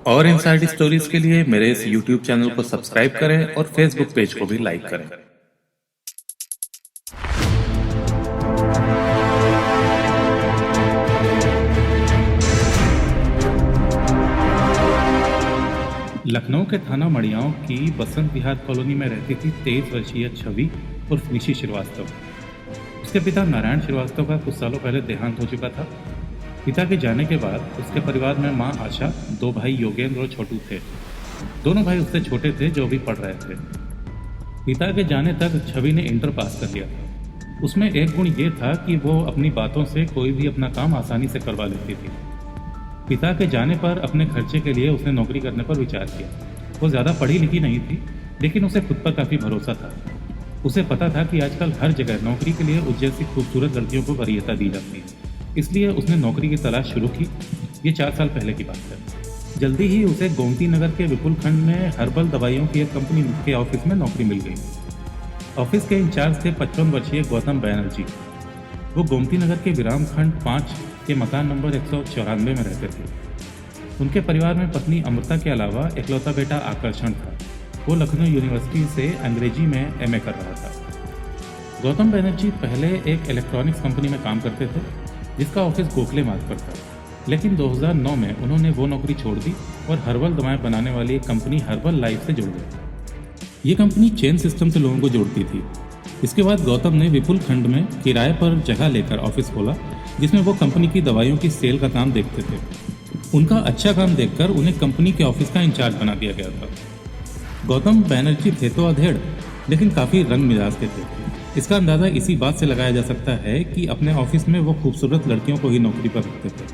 और inside stories के लिए मेरे इस YouTube चैनल को सब्सक्राइब करें और Facebook पेज को भी लाइक करें। लखनऊ के थाना मड़ियाओं की बसंत विहार कॉलोनी में रहती थी 23 वर्षीय छवि उर्फ निशी श्रीवास्तव। उसके पिता नारायण श्रीवास्तव का कुछ सालों पहले देहांत हो चुका था। पिता के जाने के बाद उसके परिवार में मां आशा, 2 भाई योगेंद्र और छोटू थे। दोनों भाई उससे छोटे थे जो अभी पढ़ रहे थे। पिता के जाने तक छवि ने इंटर पास कर लिया था। उसमें एक गुण ये था कि वो अपनी बातों से कोई भी अपना काम आसानी से करवा लेती थी। पिता के जाने पर अपने खर्चे के लिए उसने नौकरी करने पर विचार किया। वो ज़्यादा पढ़ी लिखी नहीं थी, लेकिन उसे खुद पर काफ़ी भरोसा था। उसे पता था कि आजकल हर जगह नौकरी के लिए उस जैसी खूबसूरत लड़कियों को वरीयता दी जाती है, इसलिए उसने नौकरी की तलाश शुरू की। ये 4 साल पहले की बात है। जल्दी ही उसे गोमती नगर के विपुल खंड में हर्बल दवाइयों की एक कंपनी के ऑफिस में नौकरी मिल गई। ऑफिस के इंचार्ज थे 55 वर्षीय गौतम बैनर्जी। वो गोमती नगर के विराम खंड 5 के मकान नंबर 194 में रहते थे। उनके परिवार में पत्नी अमृता के अलावा इकलौता बेटा आकर्षण था। वो लखनऊ यूनिवर्सिटी से अंग्रेजी में MA कर रहा था। गौतम बैनर्जी पहले एक इलेक्ट्रॉनिक्स कंपनी में काम करते थे, जिसका ऑफिस गोखले मार्ग पर था। लेकिन 2009 में उन्होंने वो नौकरी छोड़ दी और हर्बल दवाएं बनाने वाली एक कंपनी हर्बल लाइफ से जुड़ गई। ये कंपनी चेन सिस्टम से लोगों को जोड़ती थी। इसके बाद गौतम ने विपुल खंड में किराए पर जगह लेकर ऑफिस खोला, जिसमें वो कंपनी की दवाइयों की सेल का काम देखते थे। उनका अच्छा काम देखकर उन्हें कंपनी के ऑफिस का इंचार्ज बना दिया गया था। गौतम बैनर्जी थे तो अधेड़, लेकिन काफ़ी रंग मिजाज के थे। इसका अंदाज़ा इसी बात से लगाया जा सकता है कि अपने ऑफिस में वो खूबसूरत लड़कियों को ही नौकरी पर रखते थे।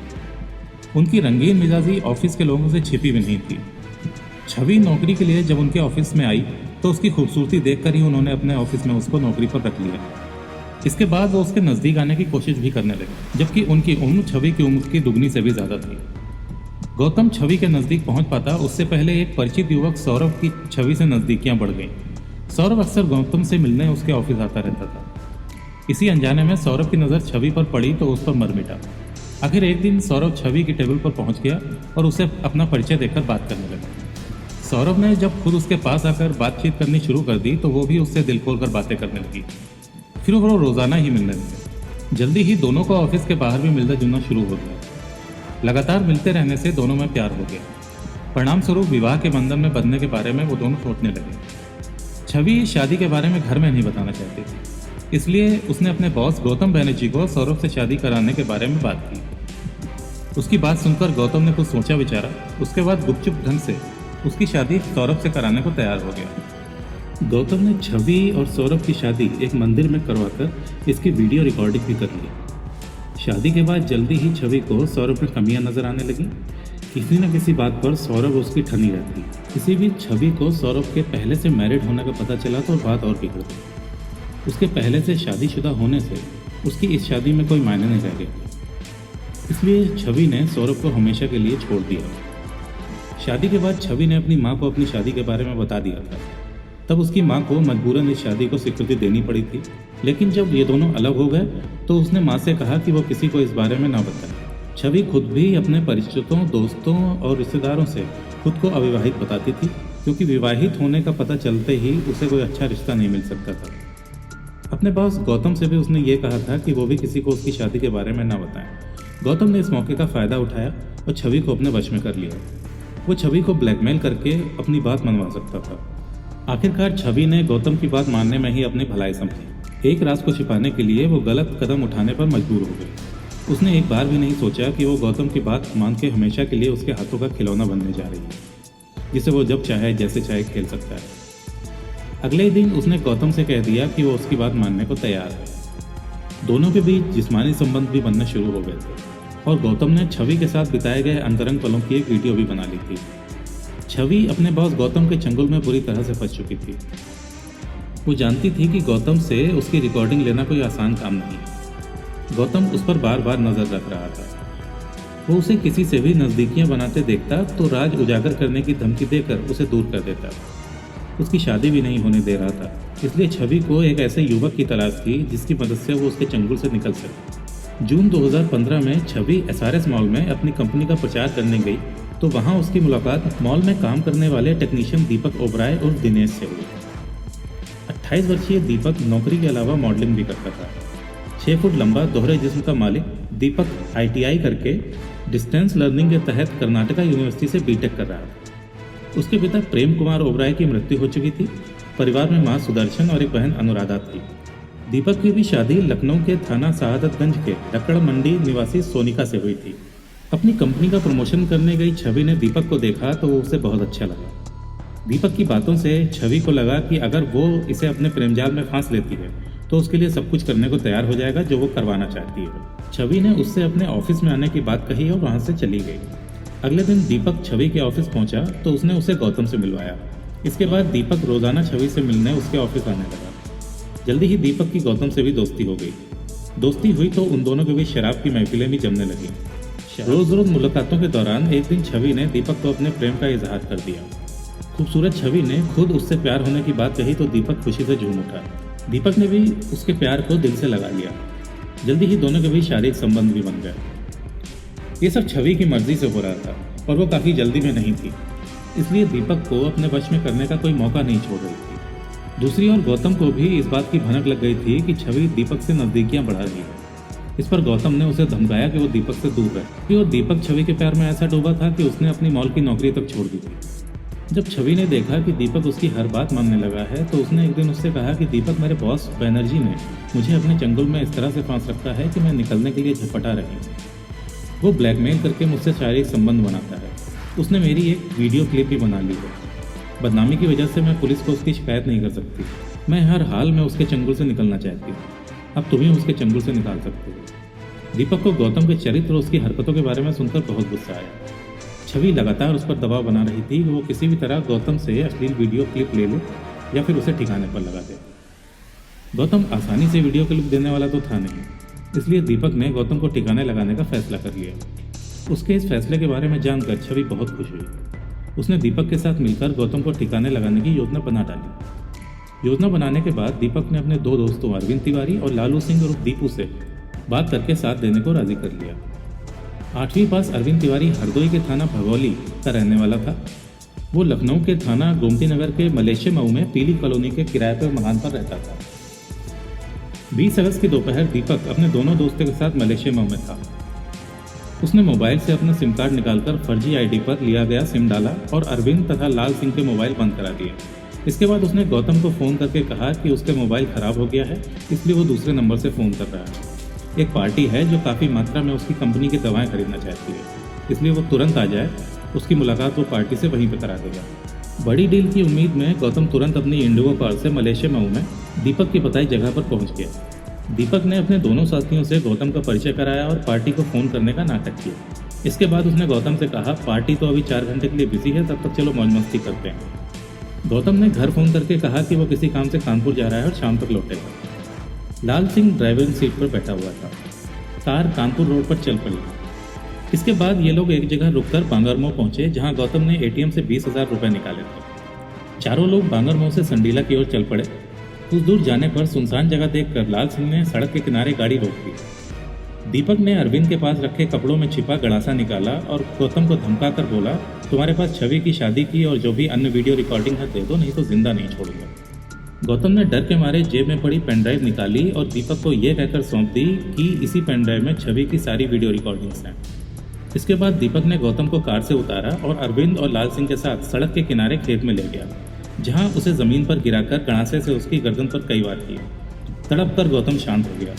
उनकी रंगीन मिजाजी ऑफिस के लोगों से छिपी भी नहीं थी। छवि नौकरी के लिए जब उनके ऑफिस में आई तो उसकी खूबसूरती देखकर ही उन्होंने अपने ऑफिस में उसको नौकरी पर रख लिया। इसके बाद वो उसके नज़दीक आने की कोशिश भी करने लगे, जबकि उनकी उम्र छवि की उम्र की दुगनी से भी ज़्यादा थी। गौतम छवि के नज़दीक पहुंच पाता उससे पहले एक परिचित युवक सौरभ की छवि से नज़दीकियां बढ़ गईं। सौरभ अक्सर गौतम से मिलने उसके ऑफिस आता रहता था। इसी अनजाने में सौरभ की नज़र छवि पर पड़ी तो उस पर मर मिटा। आखिर एक दिन सौरभ छवि की टेबल पर पहुंच गया और उसे अपना परिचय देकर बात करने लगा। सौरभ ने जब खुद उसके पास आकर बातचीत करनी शुरू कर दी तो वो भी उससे दिल खोलकर बातें करने लगी। फिर वो रोज़ाना ही मिलने लगे। जल्दी ही दोनों को ऑफिस के बाहर भी मिलना जुलना शुरू हो गया। लगातार मिलते रहने से दोनों में प्यार हो गया। परिणाम स्वरूप विवाह के बंधन में बंधने के बारे में वो दोनों सोचने लगे। छवि शादी के बारे में घर में नहीं बताना चाहती थी, इसलिए उसने अपने बॉस गौतम बैनर्जी को सौरभ से शादी कराने के बारे में बात की। उसकी बात सुनकर गौतम ने कुछ सोचा विचारा। उसके बाद गुपचुप ढंग से उसकी शादी सौरभ से कराने को तैयार हो गया। गौतम ने छवि और सौरभ की शादी एक मंदिर में करवाकर इसकी वीडियो रिकॉर्डिंग भी कर ली। शादी के बाद जल्दी ही छवि को सौरभ में कमियां नजर आने लगी। किसी न किसी बात पर सौरभ उसकी ठनी रहती। किसी भी छवि को सौरभ के पहले से मैरिड होने का पता चला तो बात और बिगड़ गई। उसके पहले से शादीशुदा होने से उसकी इस शादी में कोई मायने नहीं रह गया। इसलिए छवि ने सौरभ को हमेशा के लिए छोड़ दिया। शादी के बाद छवि ने अपनी माँ को अपनी शादी के बारे में बता दिया था। तब उसकी माँ को मजबूरन इस शादी को स्वीकृति देनी पड़ी थी। लेकिन जब ये दोनों अलग हो गए तो उसने माँ से कहा कि वो किसी को इस बारे में ना बताए। छवि खुद भी अपने परिचितों, दोस्तों और रिश्तेदारों से खुद को अविवाहित बताती थी, क्योंकि विवाहित होने का पता चलते ही उसे कोई अच्छा रिश्ता नहीं मिल सकता था। अपने बॉस गौतम से भी उसने ये कहा था कि वो भी किसी को उसकी शादी के बारे में ना बताएं। गौतम ने इस मौके का फ़ायदा उठाया और छवि को अपने वश में कर लिया। वो छवि को ब्लैकमेल करके अपनी बात मनवा सकता था। आखिरकार छवि ने गौतम की बात मानने में ही अपनी भलाई समझी। एक राज को छिपाने के लिए वो गलत कदम उठाने पर मजबूर हो गई। उसने एक बार भी नहीं सोचा कि वो गौतम की बात मान के हमेशा के लिए उसके हाथों का खिलौना बनने जा रही है, जिसे वो जब चाहे जैसे चाहे खेल सकता है। अगले ही दिन उसने गौतम से कह दिया कि वो उसकी बात मानने को तैयार है। दोनों के बीच जिस्मानी संबंध भी बनने शुरू हो गए थे और गौतम ने छवि के साथ बिताए गए अंतरंग पलों की एक वीडियो भी बना ली थी। छवि अपने बॉस गौतम के चंगुल में बुरी तरह से फंस चुकी थी। वो जानती थी कि गौतम से उसकी रिकॉर्डिंग लेना कोई आसान काम नहीं। गौतम उस पर बार बार नज़र रख रहा था। वो उसे किसी से भी नज़दीकियां बनाते देखता तो राज उजागर करने की धमकी देकर उसे दूर कर देता। उसकी शादी भी नहीं होने दे रहा था, इसलिए छवि को एक ऐसे युवक की तलाश थी जिसकी मदद से वो उसके चंगुल से निकल सके। जून 2015 में छवि SRS मॉल में अपनी कंपनी का प्रचार करने गई तो वहाँ उसकी मुलाकात मॉल में काम करने वाले टेक्नीशियन दीपक ओबराय उर्फ दिनेश से हुई। 28 वर्षीय दीपक नौकरी के अलावा मॉडलिंग भी करता था। 6 फुट लंबा दोहरे जिस्म का मालिक दीपक ITI करके डिस्टेंस लर्निंग के तहत कर्नाटका यूनिवर्सिटी से बीटेक कर रहा था। उसके पिता प्रेम कुमार ओबराय की मृत्यु हो चुकी थी। परिवार में मां सुदर्शन और एक बहन अनुराधा थी। दीपक की भी शादी लखनऊ के थाना शहादतगंज के लक्कड़ मंडी निवासी सोनिका से हुई थी। अपनी कंपनी का प्रमोशन करने गई छवि ने दीपक को देखा तो वो उसे बहुत अच्छा लगा। दीपक की बातों से छवि को लगा कि अगर वो इसे अपने प्रेमजाल में फांस लेती है तो उसके लिए सब कुछ करने को तैयार हो जाएगा जो वो करवाना चाहती है। छवि ने उससे अपने ऑफिस में आने की बात कही और वहां से चली गई। अगले दिन दीपक छवि के ऑफिस पहुंचा तो उसने उसे गौतम से मिलवाया। इसके बाद दीपक रोजाना छवि से मिलने उसके ऑफिस आने लगा। जल्दी ही दीपक की गौतम से भी दोस्ती हो गई। दोस्ती हुई तो उन दोनों के बीच शराब की महफिलें भी जमने लगी। रोज रोज मुलाकातों के दौरान एक दिन छवि ने दीपक को अपने प्रेम का इजहार कर दिया। खूबसूरत छवि ने खुद उससे प्यार होने की बात कही तो दीपक खुशी से झूम उठा। दीपक ने भी उसके प्यार को दिल से लगा लिया। जल्दी ही दोनों के बीच शारीरिक संबंध भी बन गए। ये सब छवि की मर्जी से हो रहा था और वो काफ़ी जल्दी में नहीं थी, इसलिए दीपक को अपने वश में करने का कोई मौका नहीं छोड़ रही थी। दूसरी ओर गौतम को भी इस बात की भनक लग गई थी कि छवि दीपक से नज़दीकियां बढ़ा रही है। इस पर गौतम ने उसे धमकाया कि वो दीपक से दूर रहे कि वो दीपक छवि के प्यार में ऐसा डूबा था कि उसने अपनी मॉल की नौकरी तक छोड़ दी थी। जब छवि ने देखा कि दीपक उसकी हर बात मानने लगा है तो उसने एक दिन उससे कहा कि दीपक, मेरे बॉस बैनर्जी ने मुझे अपने चंगुल में इस तरह से फांस रखा है कि मैं निकलने के लिए झपटा रही हूँ। वो ब्लैकमेल करके मुझसे शारीरिक संबंध बनाता है। उसने मेरी एक वीडियो क्लिप भी बना ली है। बदनामी की वजह से मैं पुलिस को उसकी शिकायत नहीं कर सकती। मैं हर हाल में उसके चंगुल से निकलना चाहती हूँ। अब तुम ही उसके चंगुल से निकाल सकते हो। दीपक को गौतम के चरित्र और उसकी हरकतों के बारे में सुनकर बहुत गुस्सा आया। छवि लगातार उस पर दबाव बना रही थी कि वो किसी भी तरह गौतम से अश्लील वीडियो क्लिप ले ले या फिर उसे ठिकाने पर लगा दे। गौतम आसानी से वीडियो क्लिप देने वाला तो था नहीं, इसलिए दीपक ने गौतम को ठिकाने लगाने का फैसला कर लिया। उसके इस फैसले के बारे में जानकर छवि बहुत खुश हुई। उसने दीपक के साथ मिलकर गौतम को ठिकाने लगाने की योजना बना डाली। योजना बनाने के बाद दीपक ने अपने 2 दोस्तों अरविंद तिवारी और लालू सिंह और दीपू से बात करके साथ देने को राजी कर लिया। 8वीं पास अरविंद तिवारी हरदोई के थाना भगौली का रहने वाला था। वो लखनऊ के थाना गोमती नगर के मलेशिया मऊ में पीली कॉलोनी के किराए पर मकान पर रहता था। 20 अगस्त की दोपहर दीपक अपने दोनों दोस्तों के साथ मलेशिया मऊ में था। उसने मोबाइल से अपना सिम कार्ड निकालकर फर्जी आईडी पर लिया गया सिम डाला और अरविंद तथा लाल सिंह के मोबाइल बंद करा दिए। इसके बाद उसने गौतम को फ़ोन करके कहा कि उसके मोबाइल ख़राब हो गया है, इसलिए वो दूसरे नंबर से फ़ोन कर रहा है। एक पार्टी है जो काफ़ी मात्रा में उसकी कंपनी की दवाएं खरीदना चाहती है, इसलिए वो तुरंत आ जाए। उसकी मुलाकात वो पार्टी से वहीं पर करा देगा। बड़ी डील की उम्मीद में गौतम तुरंत अपनी इंडिगो कार से मलेशिया मऊ में दीपक की बताई जगह पर पहुंच गया। दीपक ने अपने दोनों साथियों से गौतम का परिचय कराया और पार्टी को फ़ोन करने का नाटक किया। इसके बाद उसने गौतम से कहा, पार्टी तो अभी 4 घंटे के लिए बिजी है, तब तक चलो मौज मस्ती करते हैं। गौतम ने घर फ़ोन करके कहा कि वो किसी काम से कानपुर जा रहा है और शाम तक लौटेगा। लाल सिंह ड्राइविंग सीट पर बैठा हुआ था। कार कानपुर रोड पर चल पड़ी। इसके बाद ये लोग एक जगह रुककर बांगरमऊ पहुंचे, जहां गौतम ने एटीएम से 20,000 रुपये निकाले थे। चारों लोग बांगरमऊ से संडीला की ओर चल पड़े। कुछ दूर जाने पर सुनसान जगह देखकर लाल सिंह ने सड़क के किनारे गाड़ी रोक दी। दीपक ने अरविंद के पास रखे कपड़ों में छिपा गड़ासा निकाला और गौतम को धमका कर बोला, तुम्हारे पास छवि की शादी की और जो भी अन्य वीडियो रिकॉर्डिंग है दे दो, नहीं तो जिंदा नहीं छोड़ूंगा। गौतम ने डर के मारे जेब में पड़ी पेन ड्राइव निकाली और दीपक को यह कहकर सौंप दी कि इसी पेन ड्राइव में छवि की सारी वीडियो रिकॉर्डिंग्स हैं। इसके बाद दीपक ने गौतम को कार से उतारा और अरविंद और लाल सिंह के साथ सड़क के किनारे खेत में ले गया, जहां उसे ज़मीन पर गिराकर गड़ासे से उसकी गर्दन पर कई वार किए। तड़प कर गौतम शांत हो गया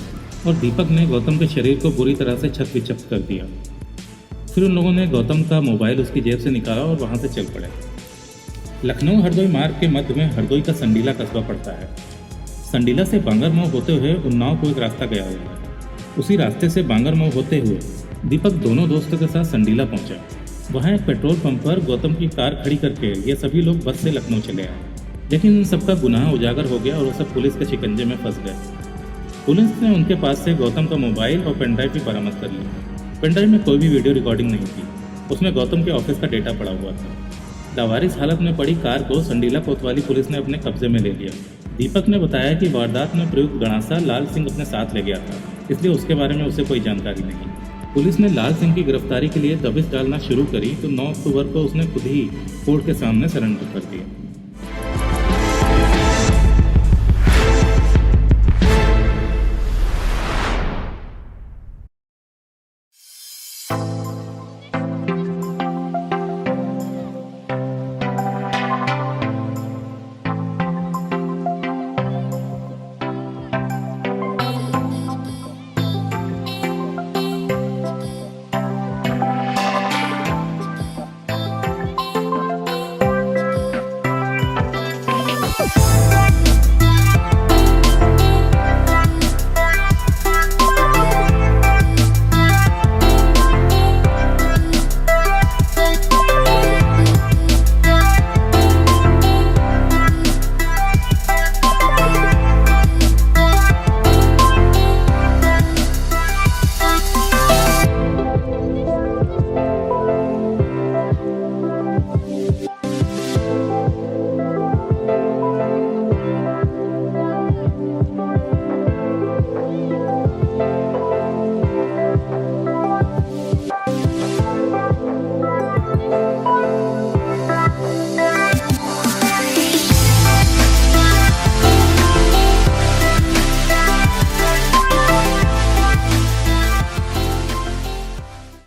और दीपक ने गौतम के शरीर को बुरी तरह से छत विक्षत कर दिया। फिर उन लोगों ने गौतम का मोबाइल उसकी जेब से निकाला और वहां से चल पड़े। लखनऊ हरदोई मार्ग के मध्य में हरदोई का संडीला कस्बा पड़ता है। संडीला से बांगरमऊ होते हुए उन्नाव को एक रास्ता गया हुआ है। उसी रास्ते से बांगरमऊ होते हुए दीपक दोनों दोस्तों के साथ संडीला पहुंचा। वहाँ एक पेट्रोल पंप पर गौतम की कार खड़ी करके ये सभी लोग बस से लखनऊ चले आए, लेकिन सबका गुनाह उजागर हो गया और वो सब पुलिस के शिकंजे में फंस गए। पुलिस ने उनके पास से गौतम का मोबाइल और पेनड्राइव भी बरामद कर लिया। पेनड्राइव में कोई भी वीडियो रिकॉर्डिंग नहीं थी, उसमें गौतम के ऑफिस का डेटा पड़ा हुआ था। लावारिस हालत में पड़ी कार को संडीला कोतवाली पुलिस ने अपने कब्जे में ले लिया। दीपक ने बताया कि वारदात में प्रयुक्त गणासा लाल सिंह अपने साथ ले गया था, इसलिए उसके बारे में उसे कोई जानकारी नहीं। पुलिस ने लाल सिंह की गिरफ्तारी के लिए दबिश डालना शुरू करी तो 9 अक्टूबर को उसने खुद ही कोर्ट के सामने सरेंडर कर दिया।